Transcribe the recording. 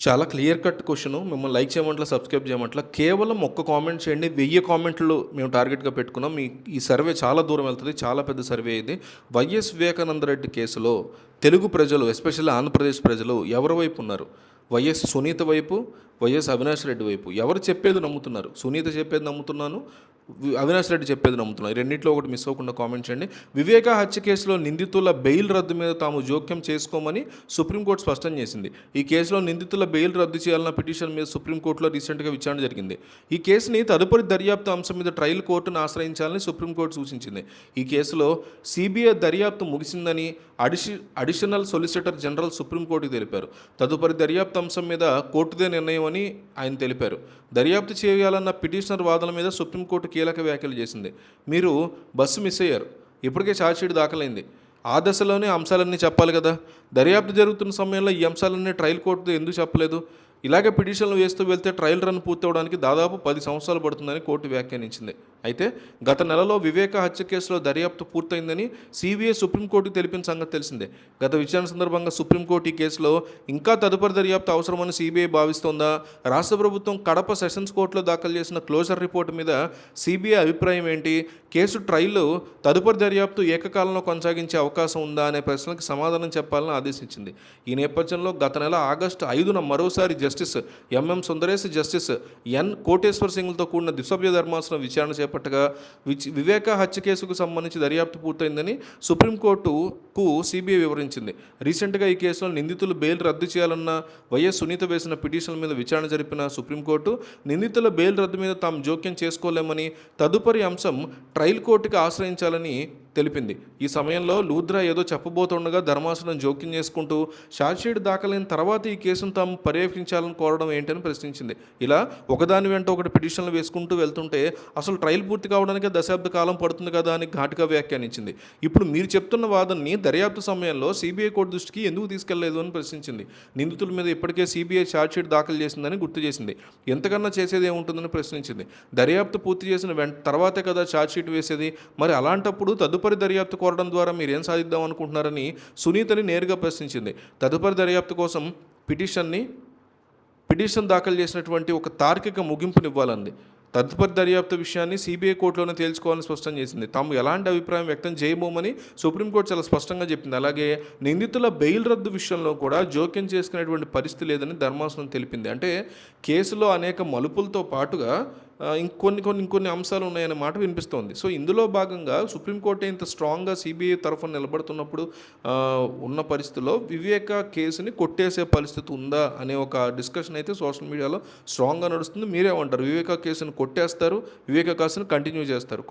చాలా clear cut question. మిమ్మల్ని like చేయమంట్లా, subscribe చేయమంట్లా. కేవలం ఒక్క కామెంట్ చేయండి. 1000 కామెంట్లు మేము టార్గెట్‌గా పెట్టుకున్నాం. ఈ సర్వే చాలా దూరం వెళ్తది. చాలా పెద్ద సర్వే ఇది. వైఎస్ వివేకానంద రెడ్డి కేసులో తెలుగు ప్రజలు, ఎస్పెషల్లీ ఆంధ్రప్రదేశ్ ప్రజలు ఎవరి వైపు ఉన్నారు? వైఎస్ సునీత వైపు, వైఎస్ అవినాష్ రెడ్డి వైపు. ఎవరు చెప్పేది నమ్ముతున్నారు? సునీత చెప్పేది నమ్ముతున్నాను. అవినాష్ రెడ్డి చెప్పేది నమ్ముతున్నాను. ఈ రెండిట్లో ఒకటి మిస్ అవ్వకుండా కామెంట్ చేయండి. వివేక హత్య కేసులో నిందితుల బెయిల్ రద్దు మీద తాము జోక్యం చేసుకోమని సుప్రీంకోర్టు స్పష్టం చేసింది. ఈ కేసులో నిందితుల బెయిల్ రద్దు చేయాలన్న పిటిషన్ మీద సుప్రీంకోర్టులో రీసెంట్గా విచారణ జరిగింది. ఈ కేసుని తదుపరి దర్యాప్తు అంశం మీద ట్రయల్ కోర్టును ఆశ్రయించాలని సుప్రీంకోర్టు సూచించింది. ఈ కేసులో సిబిఐ దర్యాప్తు ముగిసిందని అడిషనల్ సొలిసిటర్ జనరల్ సుప్రీంకోర్టుకు తెలిపారు. తదుపరి దర్యాప్తు అంశం మీద కోర్టుదే నిర్ణయం అని ఆయన తెలిపారు. దర్యాప్తు చేయాలన్న పిటిషనర్ వాదన మీద సుప్రీంకోర్టు కీలక వ్యాఖ్యలు చేసింది. మీరు బస్సు మిస్ అయ్యారు. ఇప్పటికే ఛార్జ్షీట్ దాఖలైంది. ఆ దశలోనే అంశాలన్నీ చెప్పాలి కదా. దర్యాప్తు జరుగుతున్న సమయంలో ఈ అంశాలన్నీ ట్రయల్ కోర్టు ఎందుకు చెప్పలేదు? ఇలాగే పిటిషన్లు వేస్తూ వెళ్తే ట్రయల్ రన్ పూర్తవడానికి దాదాపు 10 సంవత్సరాలు పడుతుందని కోర్టు వ్యాఖ్యానించింది. అయితే గత నెలలో వివేక హత్య కేసులో దర్యాప్తు పూర్తయిందని సిబిఐ సుప్రీంకోర్టుకు తెలిపిన సంగతి తెలిసిందే. గత విచారణ సందర్భంగా సుప్రీంకోర్టు ఈ కేసులో ఇంకా తదుపరి దర్యాప్తు అవసరమని సిబిఐ భావిస్తోందా? రాష్ట్ర ప్రభుత్వం కడప సెషన్స్ కోర్టులో దాఖలు చేసిన క్లోజర్ రిపోర్టు మీద సిబిఐ అభిప్రాయం ఏంటి? కేసు ట్రయల్ తదుపరి దర్యాప్తు ఏకకాలంలో కొనసాగించే అవకాశం ఉందా అనే ప్రశ్నలకు సమాధానం చెప్పాలని ఆదేశించింది. ఈ నేపథ్యంలో గత నెల ఆగస్టు 5న మరోసారి justice MM Sundaresh, justice N Koteshwar సింగ్లతో కూడిన ద్విసభ్య ధర్మాసనం విచారణ చేపట్టగా వివేక హత్య కేసుకు సంబంధించి దర్యాప్తు పూర్తయిందని సుప్రీంకోర్టుకు సిబిఐ వివరించింది. రీసెంట్గా ఈ కేసులో నిందితులు బెయిల్ రద్దు చేయాలన్న వైఎస్ సునీత వేసిన పిటిషన్ల మీద విచారణ జరిపిన సుప్రీంకోర్టు నిందితుల బెయిల్ రద్దు మీద తాము జోక్యం చేసుకోలేమని, తదుపరి అంశం ట్రయల్ కోర్టుకి ఆశ్రయించాలని తెలిపింది. ఈ సమయంలో లూథ్రా ఏదో చెప్పబోతుండగా ధర్మాసనం జోక్యం చేసుకుంటూ ఛార్జ్షీట్ దాఖలైన తర్వాత ఈ కేసును తాము పర్యవేక్షించాలని కోరడం ఏంటని ప్రశ్నించింది. ఇలా ఒకదాని వెంట ఒకటి పిటిషన్లు వేసుకుంటూ వెళ్తుంటే అసలు ట్రయల్ పూర్తి కావడానికి దశాబ్ద కాలం పడుతుంది కదా అని ఘాటుగా వ్యాఖ్యానించింది. ఇప్పుడు మీరు చెప్తున్న వాదనని దర్యాప్తు సమయంలో సిబిఐ కోర్టు దృష్టికి ఎందుకు తీసుకెళ్లలేదు అని ప్రశ్నించింది. నిందితుల మీద ఇప్పటికే సిబిఐ ఛార్జ్షీట్ దాఖలు చేసిందని గుర్తు చేసింది. ఎంతకన్నా చేసేది ఏముంటుందని ప్రశ్నించింది. దర్యాప్తు పూర్తి చేసిన తర్వాతే కదా ఛార్జ్షీట్ వేసేది. మరి అలాంటప్పుడు తదుపరి దర్యాప్తు కోరడం ద్వారా మీరు ఏం సాధిద్దాం అనుకుంటున్నారని సునీతని నేరుగా ప్రశ్నించింది. తదుపరి దర్యాప్తు కోసం పిటిషన్ దాఖలు చేసినటువంటి ఒక తార్కిక ముగింపునివ్వాలంది. తదుపరి దర్యాప్తు విషయాన్ని సిబిఐ కోర్టులోనే తేల్చుకోవాలని స్పష్టం చేసింది. తాము ఎలాంటి అభిప్రాయం వ్యక్తం చేయబోమని సుప్రీంకోర్టు చాలా స్పష్టంగా చెప్పింది. అలాగే నిందితుల బెయిల్ రద్దు విషయంలో కూడా జోక్యం చేసుకునేటువంటి పరిస్థితి లేదని ధర్మాసనం తెలిపింది. అంటే కేసులో అనేక మలుపులతో పాటుగా ఇంకొన్ని అంశాలు ఉన్నాయనే మాట వినిపిస్తోంది. సో ఇందులో భాగంగా సుప్రీంకోర్టు ఇంత స్ట్రాంగ్గా సిబిఐ తరఫున నిలబడుతున్నప్పుడు ఉన్న పరిస్థితుల్లో వివేక కేసుని కొట్టేసే పరిస్థితి ఉందా అనే ఒక డిస్కషన్ అయితే సోషల్ మీడియాలో స్ట్రాంగ్గా నడుస్తుంది. మీరేమంటారు? వివేక కేసుని కొట్టేస్తారు, వివేక కేసుని కంటిన్యూ చేస్తారు?